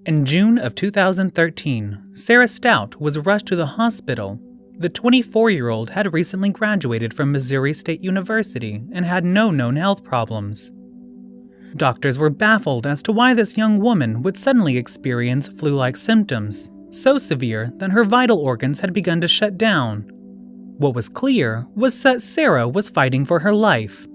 In June of 2013, Sarah Stout was rushed to the hospital. The 24-year-old had recently graduated from Missouri State University and had no known health problems. Doctors were baffled as to why this young woman would suddenly experience flu-like symptoms, so severe that her vital organs had begun to shut down. What was clear was that Sara was fighting for her life.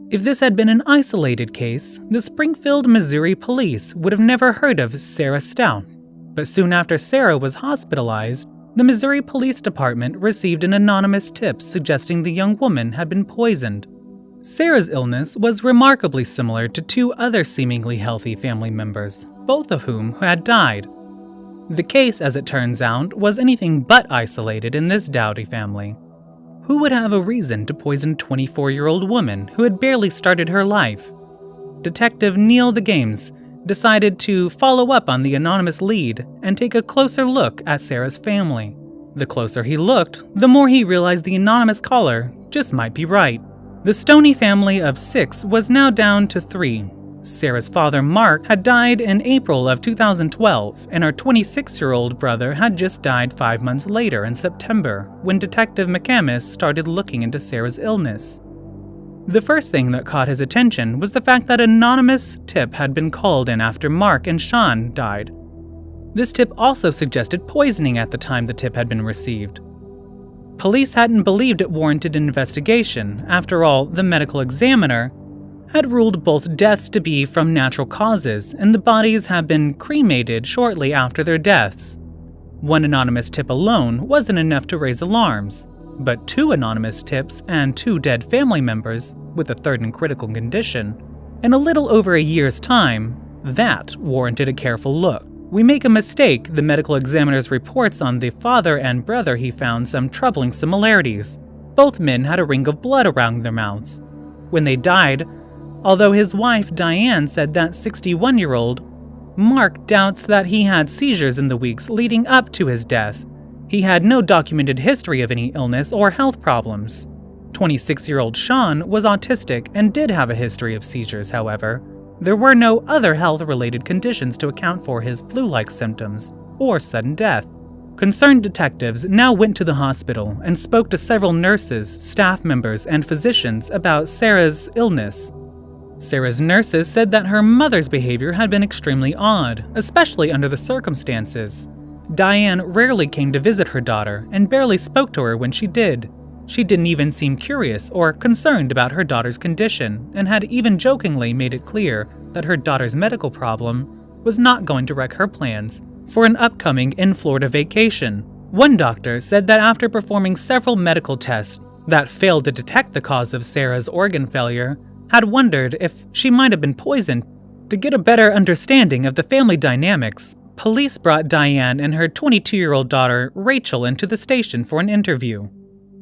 If this had been an isolated case, the Springfield, Missouri police would have never heard of Sarah Stout. But soon after Sara was hospitalized, the Missouri Police Department received an anonymous tip suggesting the young woman had been poisoned. Sara's illness was remarkably similar to two other seemingly healthy family members, both of whom had died. The case, as it turns out, was anything but isolated in this Dowdy family. Who would have a reason to poison a 24-year-old woman who had barely started her life? Detective Neil the Gameís decided to follow up on the anonymous lead and take a closer look at Sara's family. The closer he looked, the more he realized the anonymous caller just might be right. The Stoney family of 6 was now down to 3. Sara's father, Mark, had died in April of 2012, and her 26-year-old brother had just died 5 months later in September, when Detective McAmis started looking into Sara's illness. The first thing that caught his attention was the fact that an anonymous tip had been called in after Mark and Sean died. This tip also suggested poisoning at the time the tip had been received. Police hadn't believed it warranted an investigation. After all, the medical examiner had ruled both deaths to be from natural causes, and the bodies had been cremated shortly after their deaths. One anonymous tip alone wasn't enough to raise alarms, but 2 anonymous tips and 2 dead family members, with a third in critical condition, in a little over a year's time, that warranted a careful look. We make a mistake. The medical examiner's reports on the father and brother he found some troubling similarities. Both men had a ring of blood around their mouths. When they died, although his wife Diane said that 61-year-old Mark doubts that he had seizures in the weeks leading up to his death. He had no documented history of any illness or health problems. 26-year-old Sean was autistic and did have a history of seizures, however. There were no other health-related conditions to account for his flu-like symptoms or sudden death. Concerned detectives now went to the hospital and spoke to several nurses, staff members, and physicians about Sara's illness. Sara's nurses said that her mother's behavior had been extremely odd, especially under the circumstances. Diane rarely came to visit her daughter and barely spoke to her when she did. She didn't even seem curious or concerned about her daughter's condition, and had even jokingly made it clear that her daughter's medical problem was not going to wreck her plans for an upcoming in-Florida vacation. One doctor said that after performing several medical tests that failed to detect the cause of Sara's organ failure, had wondered if she might have been poisoned. To get a better understanding of the family dynamics, police brought Diane and her 22-year-old daughter, Rachel, into the station for an interview.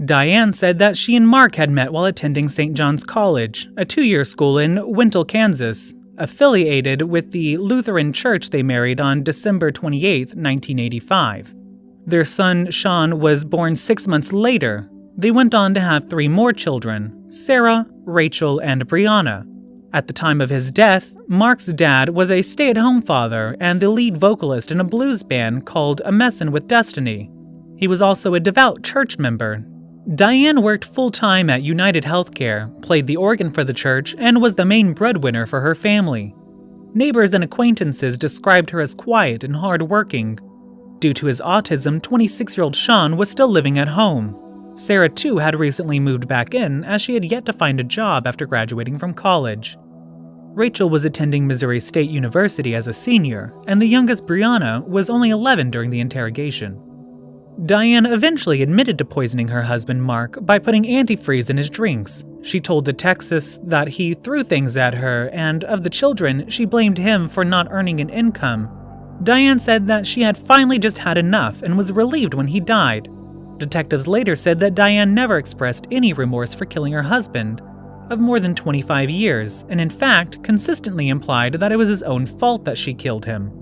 Diane said that she and Mark had met while attending St. John's College, a 2-year school in Wintle, Kansas, affiliated with the Lutheran church they married on December 28, 1985. Their son, Sean, was born 6 months later. They went on to have 3 more children, Sara, Rachel, and Brianna. At the time of his death, Mark's dad was a stay-at-home father and the lead vocalist in a blues band called A Messin' with Destiny. He was also a devout church member. Diane worked full-time at United Healthcare, played the organ for the church, and was the main breadwinner for her family. Neighbors and acquaintances described her as quiet and hard-working. Due to his autism, 26-year-old Sean was still living at home. Sara, too, had recently moved back in, as she had yet to find a job after graduating from college. Rachel was attending Missouri State University as a senior, and the youngest, Brianna, was only 11 during the interrogation. Diane eventually admitted to poisoning her husband, Mark, by putting antifreeze in his drinks. She told the Texas that he threw things at her, and of the children, she blamed him for not earning an income. Diane said that she had finally just had enough and was relieved when he died. Detectives later said that Diane never expressed any remorse for killing her husband of more than 25 years, and in fact consistently implied that it was his own fault that she killed him.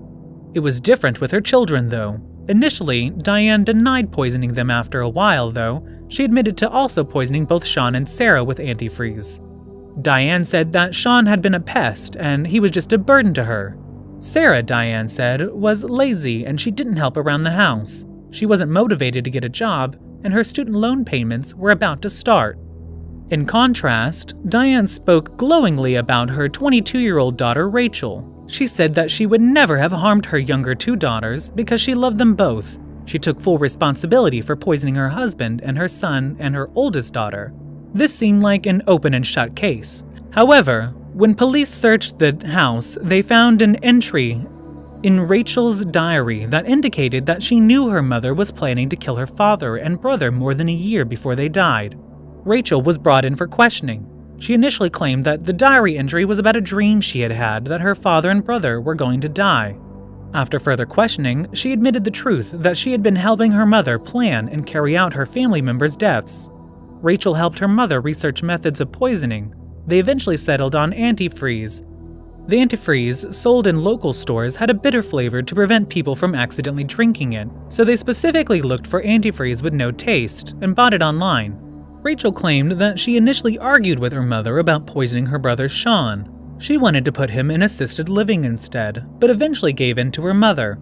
It was different with her children, though. Initially, Diane denied poisoning them. After a while, though, she admitted to also poisoning both Sean and Sara with antifreeze. Diane said that Sean had been a pest and he was just a burden to her. Sara, Diane said, was lazy and she didn't help around the house. She wasn't motivated to get a job, and her student loan payments were about to start. In contrast, Diane spoke glowingly about her 22-year-old daughter Rachel. She said that she would never have harmed her younger two daughters because she loved them both. She took full responsibility for poisoning her husband and her son and her oldest daughter. This seemed like an open and shut case. However, when police searched the house, they found an entry in Rachel's diary that indicated that she knew her mother was planning to kill her father and brother more than a year before they died. Rachel was brought in for questioning. She initially claimed that the diary entry was about a dream she had had that her father and brother were going to die. After further questioning, she admitted the truth that she had been helping her mother plan and carry out her family members' deaths. Rachel helped her mother research methods of poisoning. They eventually settled on antifreeze. The antifreeze, sold in local stores, had a bitter flavor to prevent people from accidentally drinking it, so they specifically looked for antifreeze with no taste and bought it online. Rachel claimed that she initially argued with her mother about poisoning her brother Sean. She wanted to put him in assisted living instead, but eventually gave in to her mother.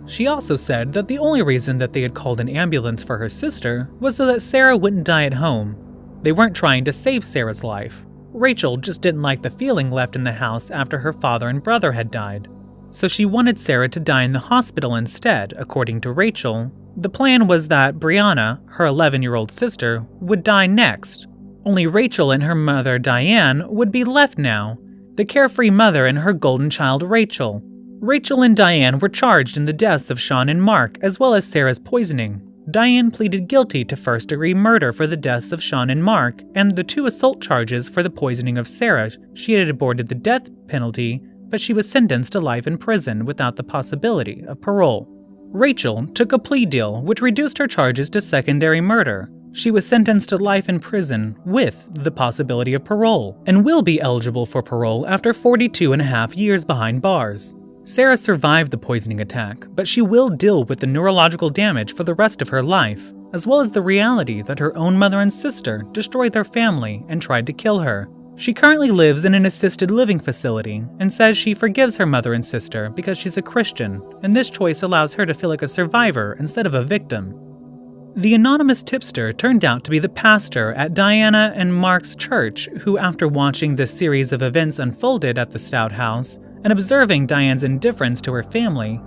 She also said that the only reason that they had called an ambulance for her sister was so that Sara wouldn't die at home. They weren't trying to save Sara's life. Rachel just didn't like the feeling left in the house after her father and brother had died. So she wanted Sara to die in the hospital instead, according to Rachel. The plan was that Brianna, her 11-year-old sister, would die next. Only Rachel and her mother Diane would be left now, the carefree mother and her golden child Rachel. Rachel and Diane were charged in the deaths of Sean and Mark, as well as Sara's poisoning. Diane pleaded guilty to first-degree murder for the deaths of Sean and Mark, and the 2 assault charges for the poisoning of Sara. She had aborted the death penalty, but she was sentenced to life in prison without the possibility of parole. Rachel took a plea deal which reduced her charges to secondary murder. She was sentenced to life in prison with the possibility of parole, and will be eligible for parole after 42.5 years behind bars. Sara survived the poisoning attack, but she will deal with the neurological damage for the rest of her life, as well as the reality that her own mother and sister destroyed their family and tried to kill her. She currently lives in an assisted living facility and says she forgives her mother and sister because she's a Christian, and this choice allows her to feel like a survivor instead of a victim. The anonymous tipster turned out to be the pastor at Diana and Mark's church, who, after watching this series of events unfolded at the Stout house and observing Diane's indifference to her family,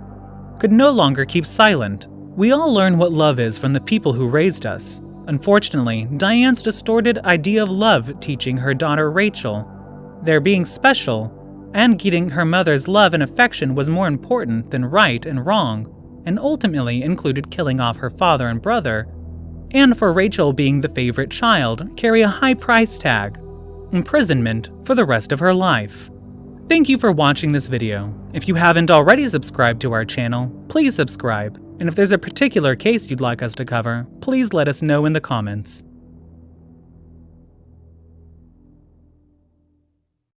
could no longer keep silent. We all learn what love is from the people who raised us. Unfortunately, Diane's distorted idea of love teaching her daughter Rachel their being special and getting her mother's love and affection was more important than right and wrong, and ultimately included killing off her father and brother, and for Rachel being the favorite child, carry a high price tag: imprisonment for the rest of her life. Thank you for watching this video. If you haven't already subscribed to our channel, please subscribe, and if there's a particular case you'd like us to cover, please let us know in the comments.